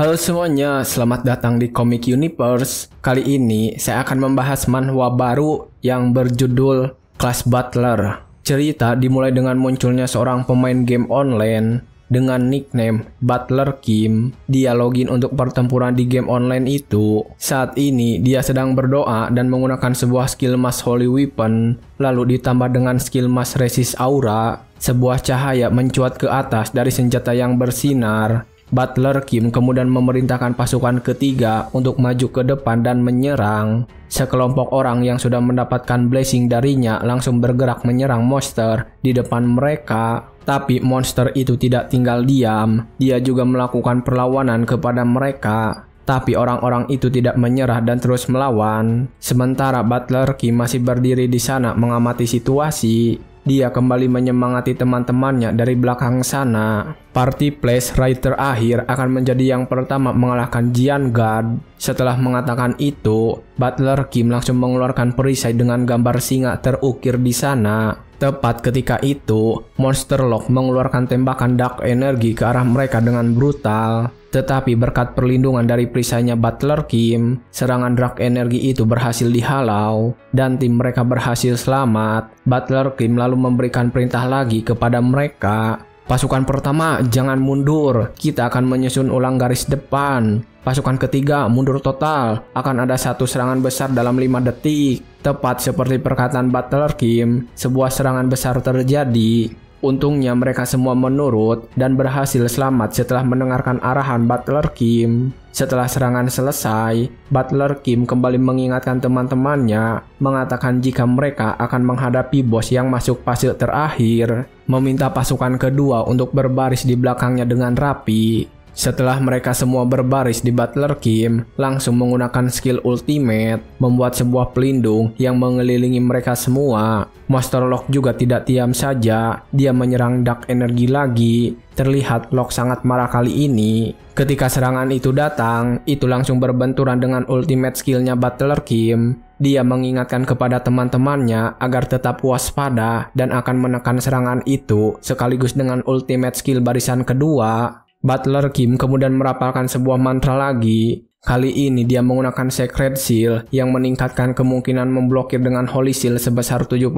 Halo semuanya, selamat datang di Comic Universe. Kali ini saya akan membahas manhwa baru yang berjudul Class Butler. Cerita dimulai dengan munculnya seorang pemain game online dengan nickname Butler Kim. Dia login untuk pertempuran di game online itu. Saat ini dia sedang berdoa dan menggunakan sebuah skill mass Holy Weapon, lalu ditambah dengan skill mass Resist Aura. Sebuah cahaya mencuat ke atas dari senjata yang bersinar. Butler Kim kemudian memerintahkan pasukan ketiga untuk maju ke depan dan menyerang. Sekelompok orang yang sudah mendapatkan blessing darinya langsung bergerak menyerang monster di depan mereka. Tapi monster itu tidak tinggal diam, dia juga melakukan perlawanan kepada mereka. Tapi orang-orang itu tidak menyerah dan terus melawan. Sementara Butler Kim masih berdiri di sana mengamati situasi. Dia kembali menyemangati teman-temannya dari belakang sana. Party Place raid terakhir akan menjadi yang pertama mengalahkan Giant God. Setelah mengatakan itu, Butler Kim langsung mengeluarkan perisai dengan gambar singa terukir di sana. Tepat ketika itu, Monster Lock mengeluarkan tembakan Dark Energy ke arah mereka dengan brutal. Tetapi berkat perlindungan dari perisainya Butler Kim, serangan Dark Energy itu berhasil dihalau dan tim mereka berhasil selamat. Butler Kim lalu memberikan perintah lagi kepada mereka. Pasukan pertama, jangan mundur. Kita akan menyusun ulang garis depan. Pasukan ketiga, mundur total. Akan ada satu serangan besar dalam 5 detik. Tepat seperti perkataan Butler Kim, sebuah serangan besar terjadi. Untungnya mereka semua menurut dan berhasil selamat setelah mendengarkan arahan Butler Kim. Setelah serangan selesai, Butler Kim kembali mengingatkan teman-temannya, mengatakan jika mereka akan menghadapi bos yang masuk fase terakhir, meminta pasukan kedua untuk berbaris di belakangnya dengan rapi. Setelah mereka semua berbaris di Butler Kim, langsung menggunakan skill ultimate, membuat sebuah pelindung yang mengelilingi mereka semua. Monster Lock juga tidak diam saja, dia menyerang Dark Energy lagi. Terlihat Lock sangat marah kali ini. Ketika serangan itu datang, itu langsung berbenturan dengan ultimate skillnya Butler Kim. Dia mengingatkan kepada teman-temannya agar tetap waspada dan akan menekan serangan itu sekaligus dengan ultimate skill barisan kedua. Butler Kim kemudian merapalkan sebuah mantra lagi. Kali ini dia menggunakan Sacred Seal yang meningkatkan kemungkinan memblokir dengan Holy Seal sebesar 70%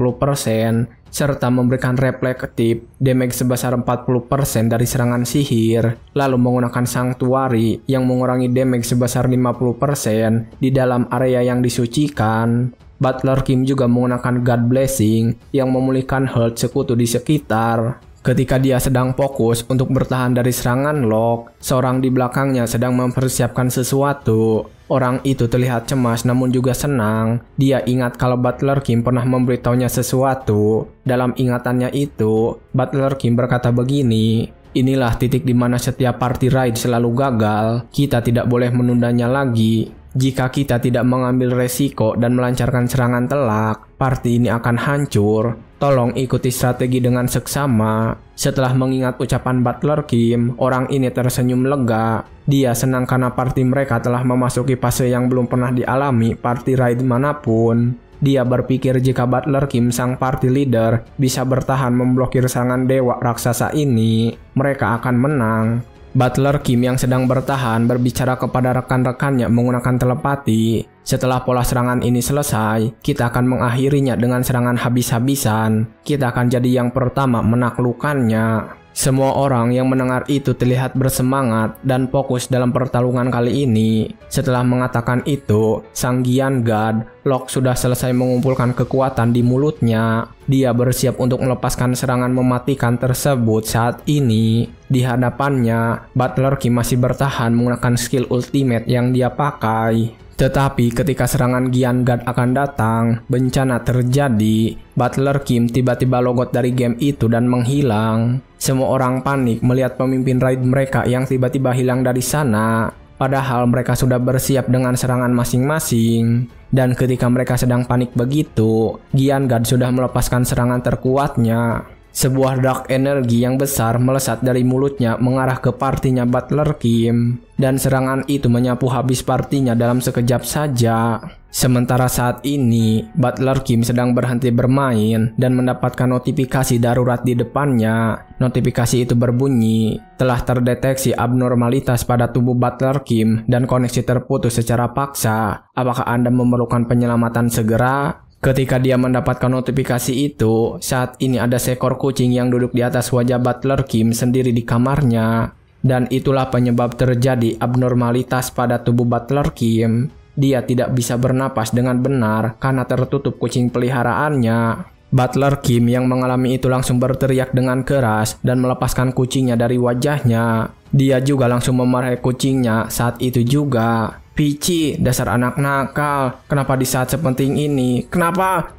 serta memberikan reflektif damage sebesar 40% dari serangan sihir. Lalu menggunakan Sanctuary yang mengurangi damage sebesar 50% di dalam area yang disucikan. Butler Kim juga menggunakan God Blessing yang memulihkan health sekutu di sekitar. Ketika dia sedang fokus untuk bertahan dari serangan Lock, seorang di belakangnya sedang mempersiapkan sesuatu. Orang itu terlihat cemas namun juga senang. Dia ingat kalau Butler Kim pernah memberitahunya sesuatu. Dalam ingatannya itu, Butler Kim berkata begini, "Inilah titik di mana setiap party raid selalu gagal. Kita tidak boleh menundanya lagi. Jika kita tidak mengambil resiko dan melancarkan serangan telak, party ini akan hancur. Tolong ikuti strategi dengan seksama." Setelah mengingat ucapan Butler Kim, orang ini tersenyum lega. Dia senang karena party mereka telah memasuki fase yang belum pernah dialami party raid manapun. Dia berpikir jika Butler Kim, sang party leader, bisa bertahan memblokir serangan dewa raksasa ini, mereka akan menang. Butler Kim yang sedang bertahan berbicara kepada rekan-rekannya menggunakan telepati. Setelah pola serangan ini selesai, kita akan mengakhirinya dengan serangan habis-habisan. Kita akan jadi yang pertama menaklukkannya. Semua orang yang mendengar itu terlihat bersemangat dan fokus dalam pertarungan kali ini. Setelah mengatakan itu, sang Giant God, Lock sudah selesai mengumpulkan kekuatan di mulutnya. Dia bersiap untuk melepaskan serangan mematikan tersebut saat ini. Di hadapannya, Butler Kim masih bertahan menggunakan skill ultimate yang dia pakai. Tetapi ketika serangan Giant God akan datang, bencana terjadi. Butler Kim tiba-tiba logot dari game itu dan menghilang. Semua orang panik melihat pemimpin raid mereka yang tiba-tiba hilang dari sana. Padahal mereka sudah bersiap dengan serangan masing-masing. Dan ketika mereka sedang panik begitu, Giant God sudah melepaskan serangan terkuatnya. Sebuah dark energi yang besar melesat dari mulutnya mengarah ke partinya Butler Kim, dan serangan itu menyapu habis partinya dalam sekejap saja. Sementara saat ini, Butler Kim sedang berhenti bermain dan mendapatkan notifikasi darurat di depannya. Notifikasi itu berbunyi, telah terdeteksi abnormalitas pada tubuh Butler Kim dan koneksi terputus secara paksa. Apakah Anda memerlukan penyelamatan segera? Ketika dia mendapatkan notifikasi itu, saat ini ada seekor kucing yang duduk di atas wajah Butler Kim sendiri di kamarnya. Dan itulah penyebab terjadi abnormalitas pada tubuh Butler Kim. Dia tidak bisa bernapas dengan benar karena tertutup kucing peliharaannya. Butler Kim yang mengalami itu langsung berteriak dengan keras dan melepaskan kucingnya dari wajahnya. Dia juga langsung memarahi kucingnya saat itu juga. Pici, dasar anak nakal. Kenapa di saat sepenting ini? Kenapa?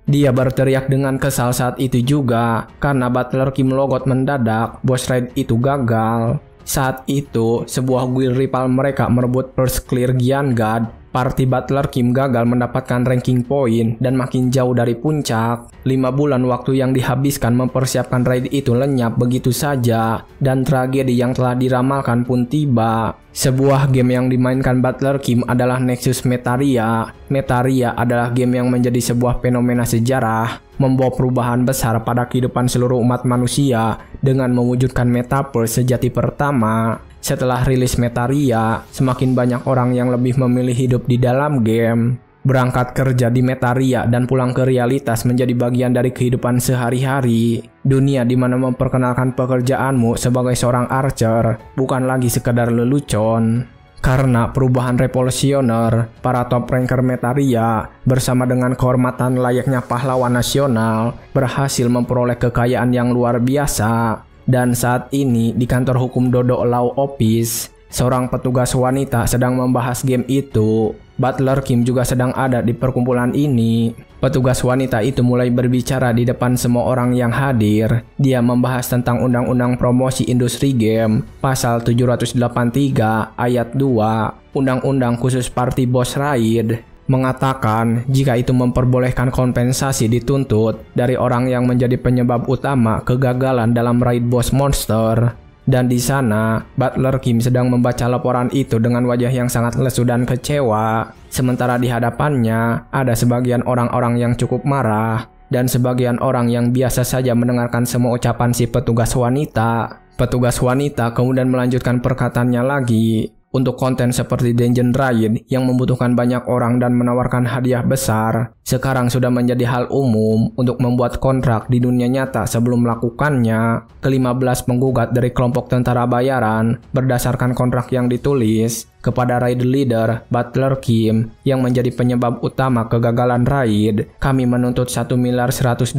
Dia berteriak dengan kesal saat itu juga. Karena Butler Kim logot mendadak, boss raid itu gagal. Saat itu, sebuah guild rival mereka merebut First Clear Giangad. Party Butler Kim gagal mendapatkan ranking point dan makin jauh dari puncak. 5 bulan waktu yang dihabiskan mempersiapkan raid itu lenyap begitu saja, dan tragedi yang telah diramalkan pun tiba. Sebuah game yang dimainkan Butler Kim adalah Nexus Metaria. Metaria adalah game yang menjadi sebuah fenomena sejarah, membawa perubahan besar pada kehidupan seluruh umat manusia dengan mewujudkan metaverse sejati pertama. Setelah rilis Metaria, semakin banyak orang yang lebih memilih hidup di dalam game. Berangkat kerja di Metaria dan pulang ke realitas menjadi bagian dari kehidupan sehari-hari. Dunia di mana memperkenalkan pekerjaanmu sebagai seorang archer bukan lagi sekedar lelucon. Karena perubahan revolusioner, para top ranker Metaria bersama dengan kehormatan layaknya pahlawan nasional berhasil memperoleh kekayaan yang luar biasa. Dan saat ini di kantor hukum Dodo Law Office, seorang petugas wanita sedang membahas game itu. Butler Kim juga sedang ada di perkumpulan ini. Petugas wanita itu mulai berbicara di depan semua orang yang hadir. Dia membahas tentang Undang-Undang Promosi Industri Game, Pasal 783 Ayat 2, Undang-Undang Khusus Party Boss Raid. Mengatakan jika itu memperbolehkan kompensasi dituntut dari orang yang menjadi penyebab utama kegagalan dalam raid boss monster. Dan di sana, Butler Kim sedang membaca laporan itu dengan wajah yang sangat lesu dan kecewa. Sementara di hadapannya, ada sebagian orang-orang yang cukup marah, dan sebagian orang yang biasa saja mendengarkan semua ucapan si petugas wanita. Petugas wanita kemudian melanjutkan perkataannya lagi. Untuk konten seperti Dungeon Raid yang membutuhkan banyak orang dan menawarkan hadiah besar, sekarang sudah menjadi hal umum untuk membuat kontrak di dunia nyata sebelum melakukannya. Ke-15 penggugat dari kelompok tentara bayaran berdasarkan kontrak yang ditulis kepada raid leader Butler Kim yang menjadi penyebab utama kegagalan raid. Kami menuntut 1.125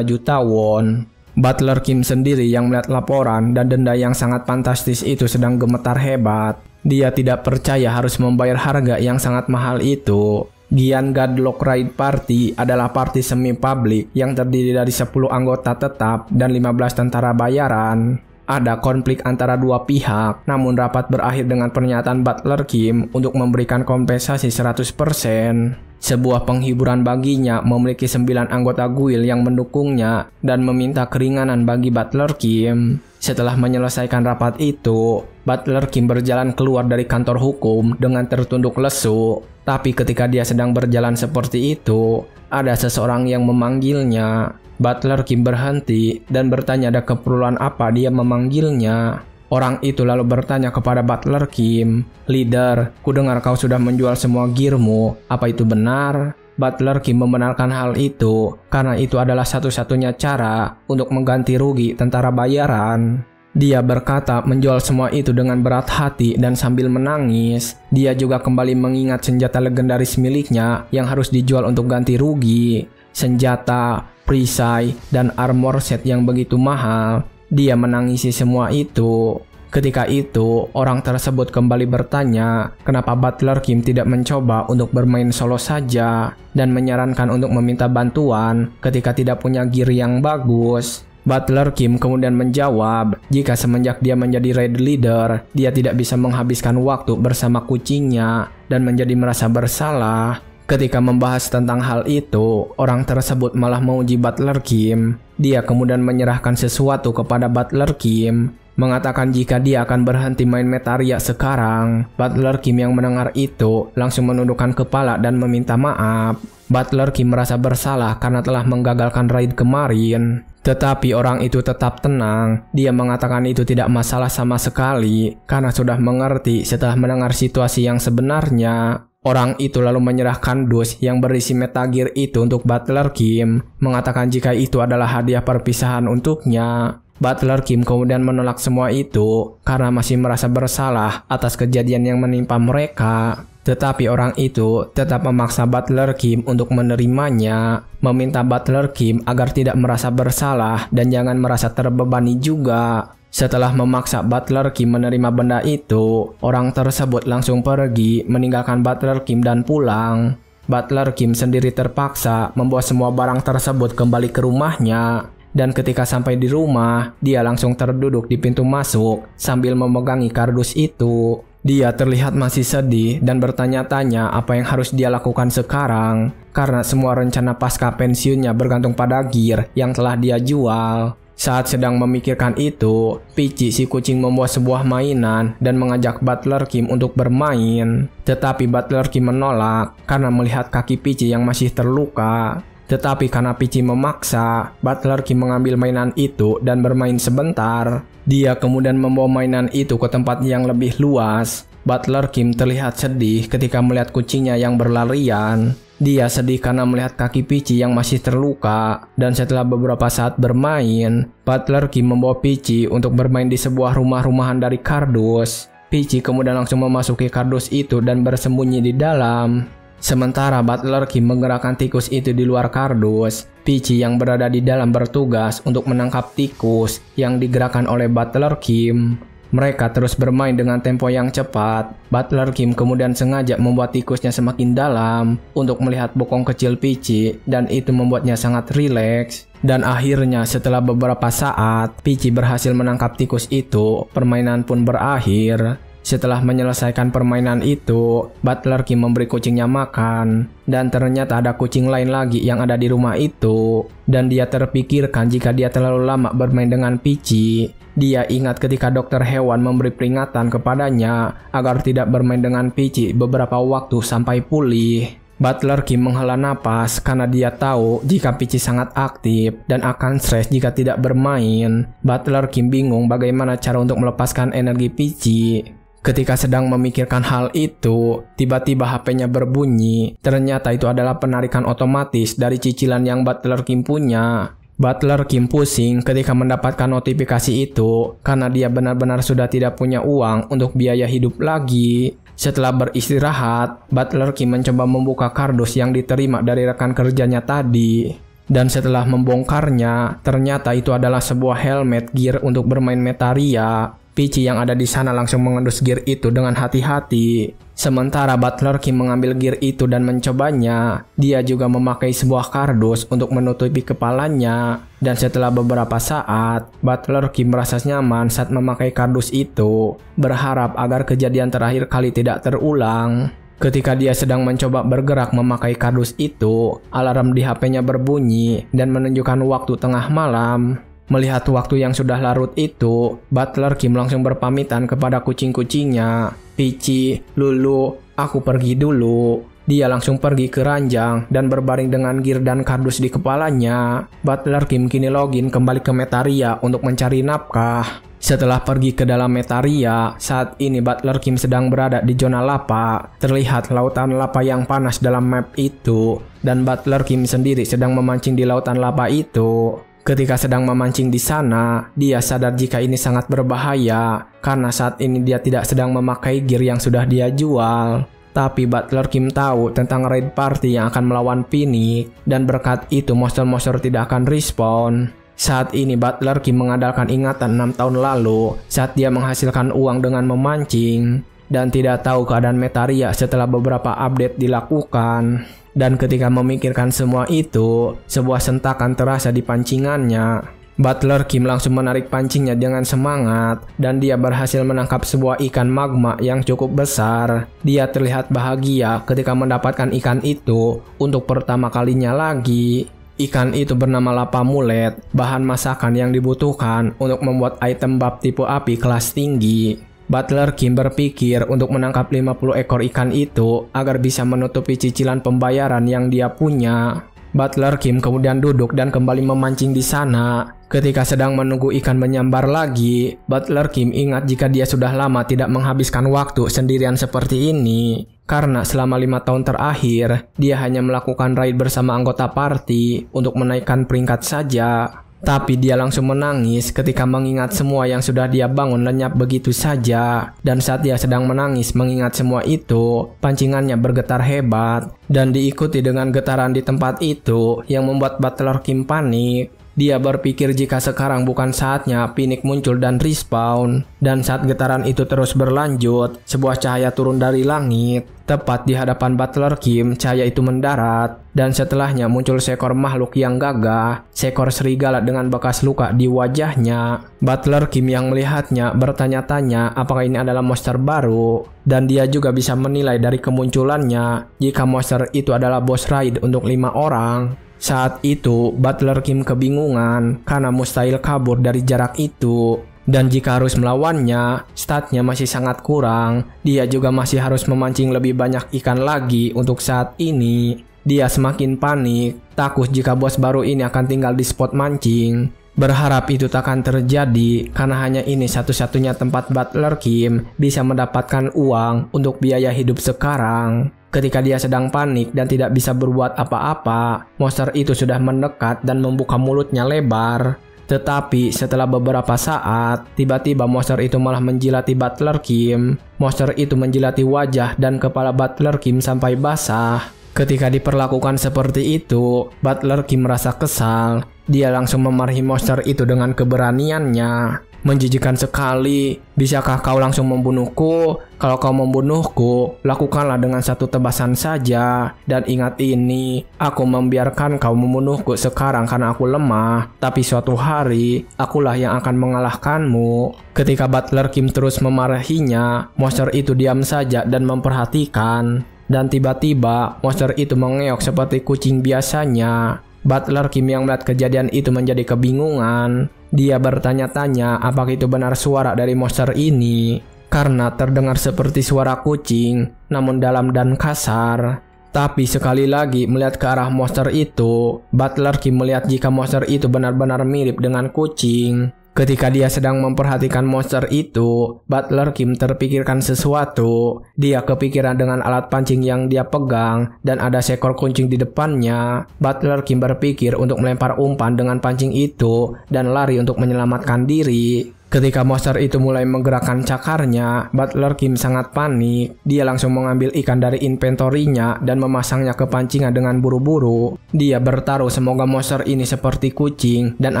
juta won. Butler Kim sendiri yang melihat laporan dan denda yang sangat fantastis itu sedang gemetar hebat. Dia tidak percaya harus membayar harga yang sangat mahal itu. Giangad Lock Raid Party adalah party semi-publik yang terdiri dari 10 anggota tetap dan 15 tentara bayaran. Ada konflik antara dua pihak, namun rapat berakhir dengan pernyataan Butler Kim untuk memberikan kompensasi 100%. Sebuah penghiburan baginya memiliki 9 anggota guild yang mendukungnya dan meminta keringanan bagi Butler Kim. Setelah menyelesaikan rapat itu, Butler Kim berjalan keluar dari kantor hukum dengan tertunduk lesu. Tapi ketika dia sedang berjalan seperti itu, ada seseorang yang memanggilnya. Butler Kim berhenti dan bertanya ada keperluan apa dia memanggilnya. Orang itu lalu bertanya kepada Butler Kim, "Leader, kudengar kau sudah menjual semua gearmu. Apa itu benar?" Butler Kim membenarkan hal itu karena itu adalah satu-satunya cara untuk mengganti rugi tentara bayaran. Dia berkata menjual semua itu dengan berat hati dan sambil menangis. Dia juga kembali mengingat senjata legendaris miliknya yang harus dijual untuk ganti rugi. Senjata, perisai, dan armor set yang begitu mahal. Dia menangisi semua itu. Ketika itu, orang tersebut kembali bertanya kenapa Butler Kim tidak mencoba untuk bermain solo saja dan menyarankan untuk meminta bantuan ketika tidak punya gear yang bagus. Butler Kim kemudian menjawab jika semenjak dia menjadi raid leader, dia tidak bisa menghabiskan waktu bersama kucingnya dan menjadi merasa bersalah. Ketika membahas tentang hal itu, orang tersebut malah menguji Butler Kim. Dia kemudian menyerahkan sesuatu kepada Butler Kim, mengatakan jika dia akan berhenti main Metaria sekarang. Butler Kim yang mendengar itu langsung menundukkan kepala dan meminta maaf. Butler Kim merasa bersalah karena telah menggagalkan raid kemarin. Tetapi orang itu tetap tenang. Dia mengatakan itu tidak masalah sama sekali karena sudah mengerti setelah mendengar situasi yang sebenarnya. Orang itu lalu menyerahkan dus yang berisi Metagear itu untuk Butler Kim, mengatakan jika itu adalah hadiah perpisahan untuknya. Butler Kim kemudian menolak semua itu karena masih merasa bersalah atas kejadian yang menimpa mereka. Tetapi orang itu tetap memaksa Butler Kim untuk menerimanya, meminta Butler Kim agar tidak merasa bersalah dan jangan merasa terbebani juga. Setelah memaksa Butler Kim menerima benda itu, orang tersebut langsung pergi meninggalkan Butler Kim dan pulang. Butler Kim sendiri terpaksa membawa semua barang tersebut kembali ke rumahnya. Dan ketika sampai di rumah, dia langsung terduduk di pintu masuk sambil memegangi kardus itu. Dia terlihat masih sedih dan bertanya-tanya apa yang harus dia lakukan sekarang, karena semua rencana pasca pensiunnya bergantung pada gear yang telah dia jual. Saat sedang memikirkan itu, Peachy si kucing membawa sebuah mainan dan mengajak Butler Kim untuk bermain. Tetapi Butler Kim menolak karena melihat kaki Peachy yang masih terluka. Tetapi karena Peachy memaksa, Butler Kim mengambil mainan itu dan bermain sebentar. Dia kemudian membawa mainan itu ke tempat yang lebih luas. Butler Kim terlihat sedih ketika melihat kucingnya yang berlarian. Dia sedih karena melihat kaki Peachy yang masih terluka, dan setelah beberapa saat bermain, Butler Kim membawa Peachy untuk bermain di sebuah rumah-rumahan dari kardus. Peachy kemudian langsung memasuki kardus itu dan bersembunyi di dalam. Sementara Butler Kim menggerakkan tikus itu di luar kardus, Peachy yang berada di dalam bertugas untuk menangkap tikus yang digerakkan oleh Butler Kim. Mereka terus bermain dengan tempo yang cepat. Butler Kim kemudian sengaja membuat tikusnya semakin dalam untuk melihat bokong kecil Peachy, dan itu membuatnya sangat rileks. Dan akhirnya setelah beberapa saat, Peachy berhasil menangkap tikus itu. Permainan pun berakhir. Setelah menyelesaikan permainan itu, Butler Kim memberi kucingnya makan. Dan ternyata ada kucing lain lagi yang ada di rumah itu. Dan dia terpikirkan jika dia terlalu lama bermain dengan Peachy. Dia ingat ketika dokter hewan memberi peringatan kepadanya agar tidak bermain dengan Peachy beberapa waktu sampai pulih. Butler Kim menghela napas karena dia tahu jika Peachy sangat aktif dan akan stres jika tidak bermain. Butler Kim bingung bagaimana cara untuk melepaskan energi Peachy. Ketika sedang memikirkan hal itu, tiba-tiba HP-nya berbunyi. Ternyata itu adalah penarikan otomatis dari cicilan yang Butler Kim punya. Butler Kim pusing ketika mendapatkan notifikasi itu karena dia benar-benar sudah tidak punya uang untuk biaya hidup lagi. Setelah beristirahat, Butler Kim mencoba membuka kardus yang diterima dari rekan kerjanya tadi. Dan setelah membongkarnya, ternyata itu adalah sebuah helmet gear untuk bermain Metaria. Peachy yang ada di sana langsung mengendus gear itu dengan hati-hati. Sementara Butler Kim mengambil gear itu dan mencobanya, dia juga memakai sebuah kardus untuk menutupi kepalanya. Dan setelah beberapa saat, Butler Kim merasa nyaman saat memakai kardus itu, berharap agar kejadian terakhir kali tidak terulang. Ketika dia sedang mencoba bergerak memakai kardus itu, alarm di HP-nya berbunyi dan menunjukkan waktu tengah malam. Melihat waktu yang sudah larut itu, Butler Kim langsung berpamitan kepada kucing-kucingnya. Peachy, Lulu, aku pergi dulu. Dia langsung pergi ke ranjang dan berbaring dengan gear dan kardus di kepalanya. Butler Kim kini login kembali ke Metaria untuk mencari nafkah. Setelah pergi ke dalam Metaria, saat ini Butler Kim sedang berada di zona lava. Terlihat lautan lava yang panas dalam map itu, dan Butler Kim sendiri sedang memancing di lautan lava itu. Ketika sedang memancing di sana, dia sadar jika ini sangat berbahaya karena saat ini dia tidak sedang memakai gear yang sudah dia jual. Tapi Butler Kim tahu tentang raid party yang akan melawan Phoenix, dan berkat itu monster-monster tidak akan respawn. Saat ini Butler Kim mengandalkan ingatan 6 tahun lalu saat dia menghasilkan uang dengan memancing, dan tidak tahu keadaan Metaria setelah beberapa update dilakukan. Dan ketika memikirkan semua itu, sebuah sentakan terasa di pancingannya. Butler Kim langsung menarik pancingnya dengan semangat dan dia berhasil menangkap sebuah ikan magma yang cukup besar. Dia terlihat bahagia ketika mendapatkan ikan itu untuk pertama kalinya lagi. Ikan itu bernama lapa mulet, bahan masakan yang dibutuhkan untuk membuat item bab tipe api kelas tinggi. Butler Kim berpikir untuk menangkap 50 ekor ikan itu agar bisa menutupi cicilan pembayaran yang dia punya. Butler Kim kemudian duduk dan kembali memancing di sana. Ketika sedang menunggu ikan menyambar lagi, Butler Kim ingat jika dia sudah lama tidak menghabiskan waktu sendirian seperti ini. Karena selama 5 tahun terakhir, dia hanya melakukan raid bersama anggota party untuk menaikkan peringkat saja. Tapi dia langsung menangis ketika mengingat semua yang sudah dia bangun lenyap begitu saja. Dan saat dia sedang menangis mengingat semua itu, pancingannya bergetar hebat. Dan diikuti dengan getaran di tempat itu yang membuat Butler Kim panik. Dia berpikir jika sekarang bukan saatnya Phoenix muncul dan respawn. Dan saat getaran itu terus berlanjut, sebuah cahaya turun dari langit. Tepat di hadapan Butler Kim, cahaya itu mendarat. Dan setelahnya muncul seekor makhluk yang gagah, seekor serigala dengan bekas luka di wajahnya. Butler Kim yang melihatnya bertanya-tanya apakah ini adalah monster baru. Dan dia juga bisa menilai dari kemunculannya jika monster itu adalah boss raid untuk 5 orang. Saat itu, Butler Kim kebingungan karena mustahil kabur dari jarak itu. Dan jika harus melawannya, statnya masih sangat kurang. Dia juga masih harus memancing lebih banyak ikan lagi untuk saat ini. Dia semakin panik, takut jika bos baru ini akan tinggal di spot mancing. Berharap itu takkan terjadi karena hanya ini satu-satunya tempat Butler Kim bisa mendapatkan uang untuk biaya hidup sekarang. Ketika dia sedang panik dan tidak bisa berbuat apa-apa, monster itu sudah mendekat dan membuka mulutnya lebar. Tetapi setelah beberapa saat, tiba-tiba monster itu malah menjilati Butler Kim. Monster itu menjilati wajah dan kepala Butler Kim sampai basah. Ketika diperlakukan seperti itu, Butler Kim merasa kesal. Dia langsung memarahi monster itu dengan keberaniannya. Menjijikan sekali, bisakah kau langsung membunuhku? Kalau kau membunuhku, lakukanlah dengan satu tebasan saja. Dan ingat ini, aku membiarkan kau membunuhku sekarang karena aku lemah. Tapi suatu hari, akulah yang akan mengalahkanmu. Ketika Butler Kim terus memarahinya, monster itu diam saja dan memperhatikan. Dan tiba-tiba, monster itu mengeok seperti kucing biasanya. Butler Kim yang melihat kejadian itu menjadi kebingungan. Dia bertanya-tanya apakah itu benar suara dari monster ini. Karena terdengar seperti suara kucing, namun dalam dan kasar. Tapi sekali lagi melihat ke arah monster itu, Butler Kim melihat jika monster itu benar-benar mirip dengan kucing. Ketika dia sedang memperhatikan monster itu, Butler Kim terpikirkan sesuatu. Dia kepikiran dengan alat pancing yang dia pegang dan ada seekor kucing di depannya. Butler Kim berpikir untuk melempar umpan dengan pancing itu dan lari untuk menyelamatkan diri. Ketika monster itu mulai menggerakkan cakarnya, Butler Kim sangat panik. Dia langsung mengambil ikan dari inventorinya dan memasangnya ke pancingan dengan buru-buru. Dia bertaruh semoga monster ini seperti kucing dan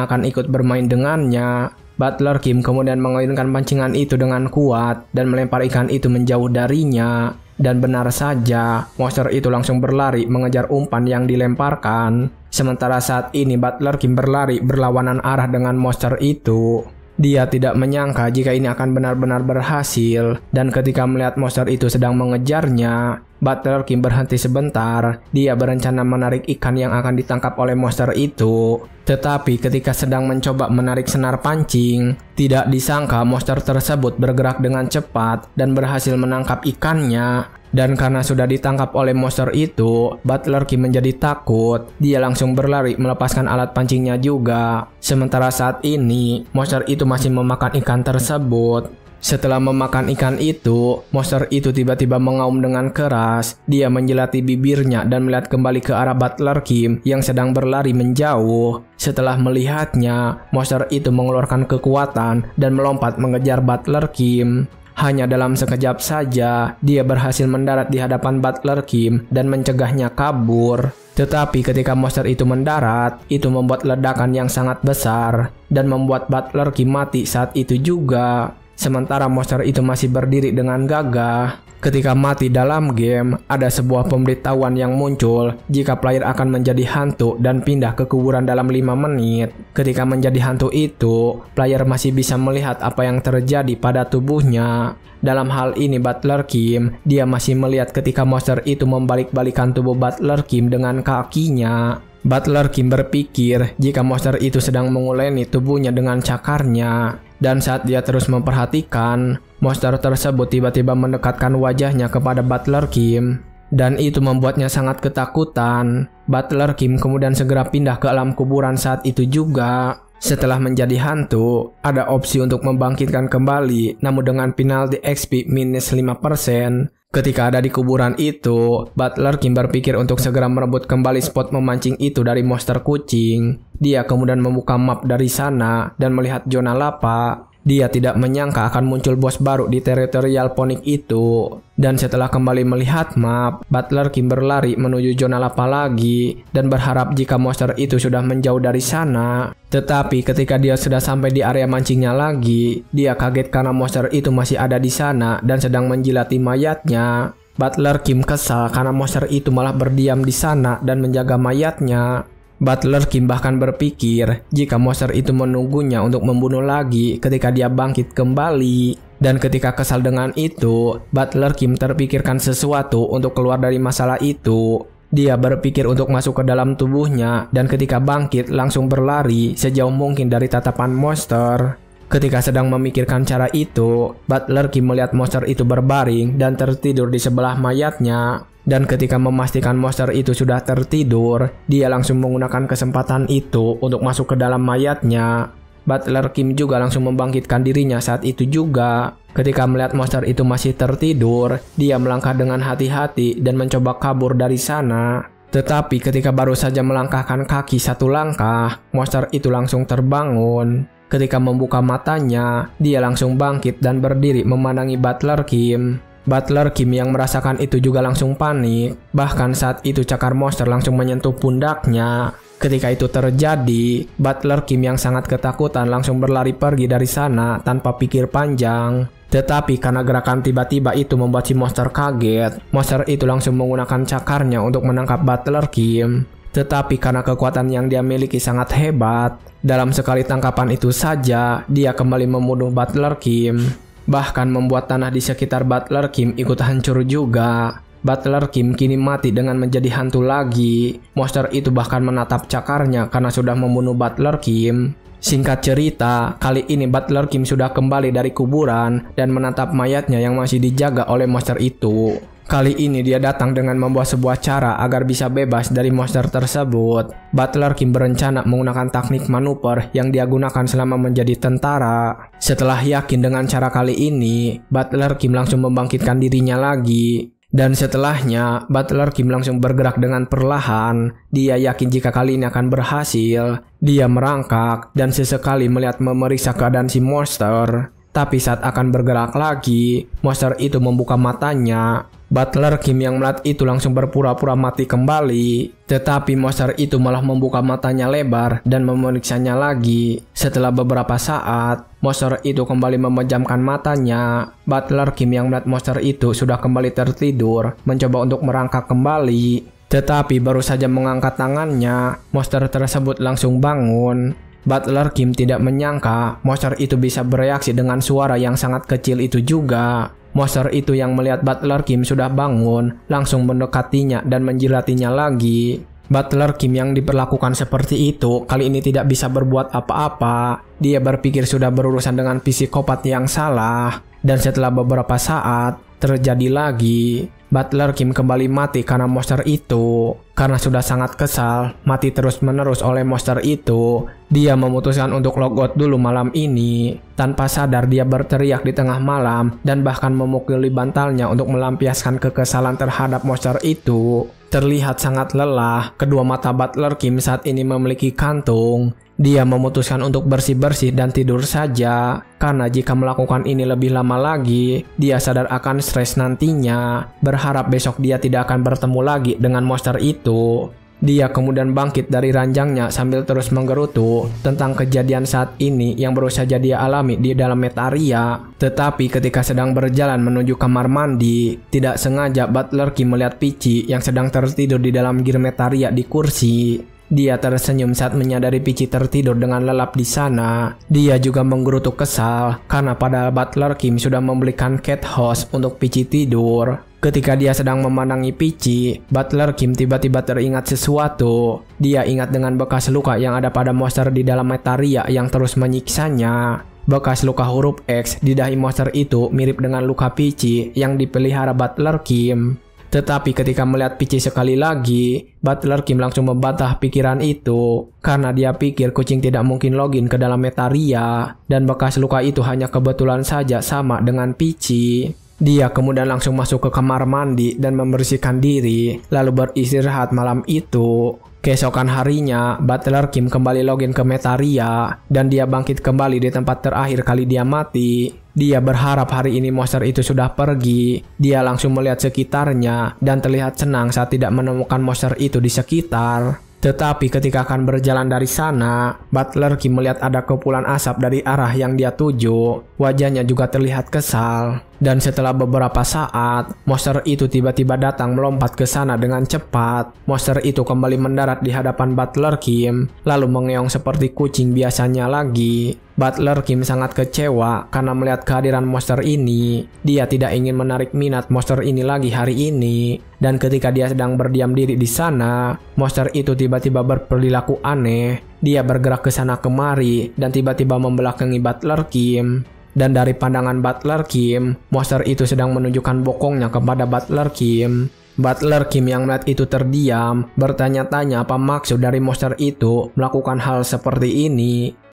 akan ikut bermain dengannya. Butler Kim kemudian mengoyunkan pancingan itu dengan kuat dan melempar ikan itu menjauh darinya. Dan benar saja, monster itu langsung berlari mengejar umpan yang dilemparkan. Sementara saat ini Butler Kim berlari berlawanan arah dengan monster itu. Dia tidak menyangka jika ini akan benar-benar berhasil, dan ketika melihat monster itu sedang mengejarnya, Butler Kim berhenti sebentar. Dia berencana menarik ikan yang akan ditangkap oleh monster itu. Tetapi ketika sedang mencoba menarik senar pancing, tidak disangka monster tersebut bergerak dengan cepat dan berhasil menangkap ikannya. Dan karena sudah ditangkap oleh monster itu, Butler Kim menjadi takut. Dia langsung berlari melepaskan alat pancingnya juga. Sementara saat ini, monster itu masih memakan ikan tersebut. Setelah memakan ikan itu, monster itu tiba-tiba mengaum dengan keras. Dia menjilati bibirnya dan melihat kembali ke arah Butler Kim yang sedang berlari menjauh. Setelah melihatnya, monster itu mengeluarkan kekuatan dan melompat mengejar Butler Kim. Hanya dalam sekejap saja, dia berhasil mendarat di hadapan Butler Kim dan mencegahnya kabur. Tetapi ketika monster itu mendarat, itu membuat ledakan yang sangat besar dan membuat Butler Kim mati saat itu juga. sementara monster itu masih berdiri dengan gagah. Ketika mati dalam game, ada sebuah pemberitahuan yang muncul jika player akan menjadi hantu dan pindah ke kuburan dalam 5 menit. Ketika menjadi hantu itu, player masih bisa melihat apa yang terjadi pada tubuhnya. Dalam hal ini Butler Kim, dia masih melihat ketika monster itu membalik-balikan tubuh Butler Kim dengan kakinya. Butler Kim berpikir jika monster itu sedang menguleni tubuhnya dengan cakarnya. Dan saat dia terus memperhatikan, monster tersebut tiba-tiba mendekatkan wajahnya kepada Butler Kim. Dan itu membuatnya sangat ketakutan. Butler Kim kemudian segera pindah ke alam kuburan saat itu juga. Setelah menjadi hantu, ada opsi untuk membangkitkan kembali, namun dengan penalti XP minus 5%. Ketika ada di kuburan itu, Butler Kim berpikir untuk segera merebut kembali spot memancing itu dari monster kucing. Dia kemudian membuka map dari sana dan melihat zona lava. Dia tidak menyangka akan muncul bos baru di teritorial Phoenix itu. Dan setelah kembali melihat map, Butler Kim berlari menuju zona lava lagi dan berharap jika monster itu sudah menjauh dari sana. Tetapi ketika dia sudah sampai di area mancingnya lagi, dia kaget karena monster itu masih ada di sana dan sedang menjilati mayatnya. Butler Kim kesal karena monster itu malah berdiam di sana dan menjaga mayatnya. Butler Kim bahkan berpikir jika monster itu menunggunya untuk membunuh lagi ketika dia bangkit kembali. Dan ketika kesal dengan itu, Butler Kim terpikirkan sesuatu untuk keluar dari masalah itu. Dia berpikir untuk masuk ke dalam tubuhnya dan ketika bangkit langsung berlari sejauh mungkin dari tatapan monster. Ketika sedang memikirkan cara itu, Butler Kim melihat monster itu berbaring dan tertidur di sebelah mayatnya. Dan ketika memastikan monster itu sudah tertidur, dia langsung menggunakan kesempatan itu untuk masuk ke dalam mayatnya. Butler Kim juga langsung membangkitkan dirinya saat itu juga. Ketika melihat monster itu masih tertidur, dia melangkah dengan hati-hati dan mencoba kabur dari sana. Tetapi ketika baru saja melangkahkan kaki 1 langkah, monster itu langsung terbangun. Ketika membuka matanya, dia langsung bangkit dan berdiri memandangi Butler Kim. Butler Kim yang merasakan itu juga langsung panik. Bahkan saat itu cakar monster langsung menyentuh pundaknya. Ketika itu terjadi, Butler Kim yang sangat ketakutan langsung berlari pergi dari sana tanpa pikir panjang. Tetapi karena gerakan tiba-tiba itu membuat si monster kaget, monster itu langsung menggunakan cakarnya untuk menangkap Butler Kim. Tetapi karena kekuatan yang dia miliki sangat hebat, dalam sekali tangkapan itu saja, dia kembali membunuh Butler Kim. Bahkan membuat tanah di sekitar Butler Kim ikut hancur juga. Butler Kim kini mati dengan menjadi hantu lagi. Monster itu bahkan menatap cakarnya karena sudah membunuh Butler Kim. Singkat cerita, kali ini Butler Kim sudah kembali dari kuburan dan menatap mayatnya yang masih dijaga oleh monster itu. Kali ini dia datang dengan membawa sebuah cara agar bisa bebas dari monster tersebut. Butler Kim berencana menggunakan teknik manuver yang dia gunakan selama menjadi tentara. Setelah yakin dengan cara kali ini, Butler Kim langsung membangkitkan dirinya lagi. Dan setelahnya, Butler Kim langsung bergerak dengan perlahan. Dia yakin jika kali ini akan berhasil. Dia merangkak dan sesekali melihat memeriksa keadaan si monster. Tapi saat akan bergerak lagi, monster itu membuka matanya. Butler Kim yang melihat itu langsung berpura-pura mati kembali. Tetapi monster itu malah membuka matanya lebar dan memeriksanya lagi. Setelah beberapa saat, monster itu kembali memejamkan matanya. Butler Kim yang melihat monster itu sudah kembali tertidur, mencoba untuk merangkak kembali. Tetapi baru saja mengangkat tangannya, monster tersebut langsung bangun. Butler Kim tidak menyangka monster itu bisa bereaksi dengan suara yang sangat kecil itu juga. Monster itu yang melihat Butler Kim sudah bangun, langsung mendekatinya dan menjilatinya lagi. Butler Kim yang diperlakukan seperti itu, kali ini tidak bisa berbuat apa-apa. Dia berpikir sudah berurusan dengan psikopat yang salah. Dan setelah beberapa saat, terjadi lagi. Butler Kim kembali mati karena monster itu. Karena sudah sangat kesal, mati terus-menerus oleh monster itu, dia memutuskan untuk logout dulu malam ini. Tanpa sadar dia berteriak di tengah malam dan bahkan memukuli bantalnya untuk melampiaskan kekesalan terhadap monster itu. Terlihat sangat lelah, kedua mata Butler Kim saat ini memiliki kantung. Dia memutuskan untuk bersih-bersih dan tidur saja. Karena jika melakukan ini lebih lama lagi, dia sadar akan stres nantinya. Berharap besok dia tidak akan bertemu lagi dengan monster itu. Dia kemudian bangkit dari ranjangnya sambil terus menggerutu tentang kejadian saat ini yang baru saja dia alami di dalam Metaria. Tetapi ketika sedang berjalan menuju kamar mandi, tidak sengaja Butler Kim melihat Peachy yang sedang tertidur di dalam gear Metaria di kursi. Dia tersenyum saat menyadari Peachy tertidur dengan lelap di sana. Dia juga menggerutu kesal karena padahal Butler Kim sudah membelikan cat house untuk Peachy tidur. Ketika dia sedang memandangi Peachy, Butler Kim tiba-tiba teringat sesuatu. Dia ingat dengan bekas luka yang ada pada monster di dalam Metaria yang terus menyiksanya. Bekas luka huruf X di dahi monster itu mirip dengan luka Peachy yang dipelihara Butler Kim. Tetapi ketika melihat Peachy sekali lagi, Butler Kim langsung membantah pikiran itu karena dia pikir kucing tidak mungkin login ke dalam Metaria dan bekas luka itu hanya kebetulan saja sama dengan Peachy. Dia kemudian langsung masuk ke kamar mandi dan membersihkan diri, lalu beristirahat malam itu. Keesokan harinya, Butler Kim kembali login ke Metaria dan dia bangkit kembali di tempat terakhir kali dia mati. Dia berharap hari ini monster itu sudah pergi. Dia langsung melihat sekitarnya dan terlihat senang saat tidak menemukan monster itu di sekitar. Tetapi ketika akan berjalan dari sana, Butler Kim melihat ada kepulan asap dari arah yang dia tuju. Wajahnya juga terlihat kesal. Dan setelah beberapa saat, monster itu tiba-tiba datang melompat ke sana dengan cepat. Monster itu kembali mendarat di hadapan Butler Kim, lalu mengeong seperti kucing biasanya lagi. Butler Kim sangat kecewa karena melihat kehadiran monster ini. Dia tidak ingin menarik minat monster ini lagi hari ini. Dan ketika dia sedang berdiam diri di sana, monster itu tiba-tiba berperilaku aneh. Dia bergerak ke sana kemari dan tiba-tiba membelakangi Butler Kim. Dan dari pandangan Butler Kim, monster itu sedang menunjukkan bokongnya kepada Butler Kim. Butler Kim yang melihat itu terdiam, bertanya-tanya apa maksud dari monster itu melakukan hal seperti ini.